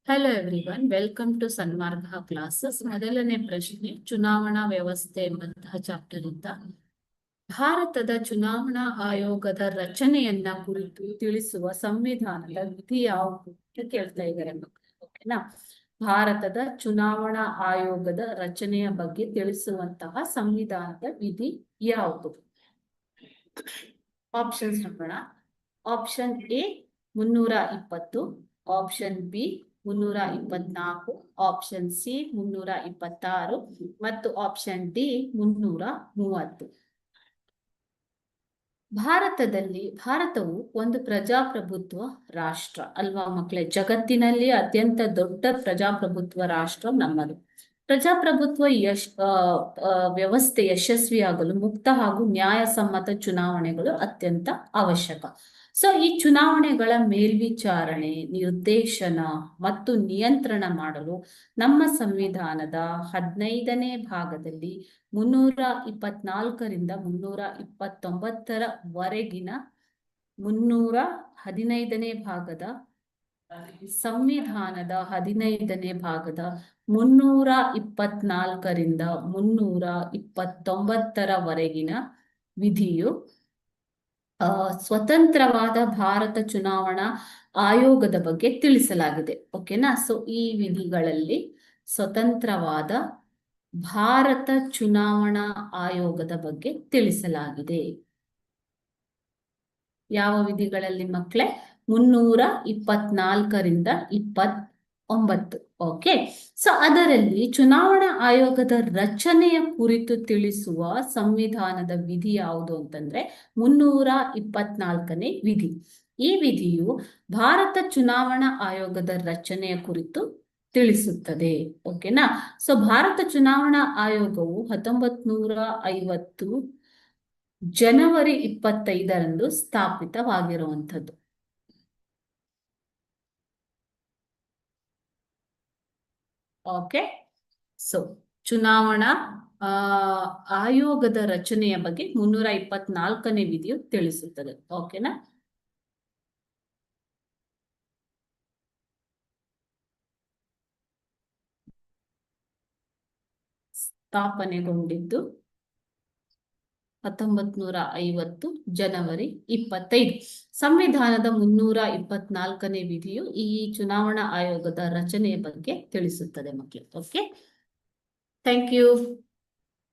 Hello everyone, welcome to Sanmarga classes. ಮೊದಲನೇ ಪ್ರಶ್ನೆ, ಚುನಾವಣಾ ವ್ಯವಸ್ಥೆ ಎಂಬಂತಹ ಚಾಪ್ಟರ್ ಇಂದ ಭಾರತದ ಚುನಾವಣಾ ಆಯೋಗದ ರಚನೆಯನ್ನ ಕುರಿತು ತಿಳಿಸುವ ಸಂವಿಧಾನದ ವಿಧಿ ಯಾವುದು ಅಂತ ಕೇಳ್ತಾ ಇದ್ದಾರೆ ಮಕ್ಕಳು. ಓಕೆನಾ? ಭಾರತದ ಚುನಾವಣಾ ಆಯೋಗದ ರಚನೆಯ ಬಗ್ಗೆ ತಿಳಿಸುವಂತಹ ಸಂವಿಧಾನದ ವಿಧಿ ಯಾವುದು? ಆಪ್ಷನ್ಸ್ ನೋಡೋಣ. Option A 320, option B 324, option C 326 ಮತ್ತು ಆಪ್ಷನ್ ಡಿ 330. ಭಾರತವು ಒಂದು ಪ್ರಜಾಪ್ರಭುತ್ವ ರಾಷ್ಟ್ರ ಅಲ್ವಾ ಮಕ್ಕಳೇ? ಜಗತ್ತಿನಲ್ಲಿ ಅತ್ಯಂತ ದೊಡ್ಡ ಪ್ರಜಾಪ್ರಭುತ್ವ ರಾಷ್ಟ್ರ ನಮ್ಮದು. ಪ್ರಜಾಪ್ರಭುತ್ವ ವ್ಯವಸ್ಥೆ ಯಶಸ್ವಿಯಾಗಲು ಮುಕ್ತ ಹಾಗೂ ನ್ಯಾಯಸಮ್ಮತ ಚುನಾವಣೆಗಳು ಅತ್ಯಂತ ಅವಶ್ಯಕ. ಸೊ ಈ ಚುನಾವಣೆಗಳ ಮೇಲ್ವಿಚಾರಣೆ, ನಿರ್ದೇಶನ ಮತ್ತು ನಿಯಂತ್ರಣ ಮಾಡಲು ನಮ್ಮ ಸಂವಿಧಾನದ 15ನೇ ಭಾಗದಲ್ಲಿ 324ರಿಂದ 329ವರೆಗಿನ 315ನೇ ಭಾಗದ ಸಂವಿಧಾನದ 15ನೇ ಭಾಗದ 324ರಿಂದ 329ವರೆಗಿನ ವಿಧಿಯು ಸ್ವತಂತ್ರವಾದ ಭಾರತ ಚುನಾವಣಾ ಆಯೋಗದ ಬಗ್ಗೆ ತಿಳಿಸಲಾಗಿದೆ. ಓಕೆನಾ? ಸೊ ಈ ವಿಧಿಗಳಲ್ಲಿ ಸ್ವತಂತ್ರವಾದ ಭಾರತ ಚುನಾವಣಾ ಆಯೋಗದ ಬಗ್ಗೆ ತಿಳಿಸಲಾಗಿದೆ. ಯಾವ ವಿಧಿಗಳಲ್ಲಿ ಮಕ್ಕಳೇ? 324ರಿಂದ 29. ಓಕೆ, ಸೊ ಅದರಲ್ಲಿ ಚುನಾವಣಾ ಆಯೋಗದ ರಚನೆಯ ಕುರಿತು ತಿಳಿಸುವ ಸಂವಿಧಾನದ ವಿಧಿ ಯಾವುದು ಅಂತಂದ್ರೆ 324ನೇ ವಿಧಿ. ಈ ವಿಧಿಯು ಭಾರತ ಚುನಾವಣಾ ಆಯೋಗದ ರಚನೆಯ ಕುರಿತು ತಿಳಿಸುತ್ತದೆ. ಓಕೆನಾ? ಸೊ ಭಾರತ ಚುನಾವಣಾ ಆಯೋಗವು 1950 ಜನವರಿ 25ರಂದು ಸ್ಥಾಪಿತವಾಗಿರುವಂಥದ್ದು. ಓಕೆ, ಸೊ ಚುನಾವಣಾ ಆಯೋಗದ ರಚನೆಯ ಬಗ್ಗೆ 324ನೇ ವಿಧಿಯು ತಿಳಿಸುತ್ತದೆ. ಓಕೆನಾ? ಸ್ಥಾಪನೆಗೊಂಡಿದ್ದು 1950 ಜನವರಿ 25. ಸಂವಿಧಾನದ 324ನೇ ವಿಧಿಯು ಈ ಚುನಾವಣಾ ಆಯೋಗದ ರಚನೆಯ ಬಗ್ಗೆ ತಿಳಿಸುತ್ತದೆ ಮಕ್ಕಳು. Okay, thank you.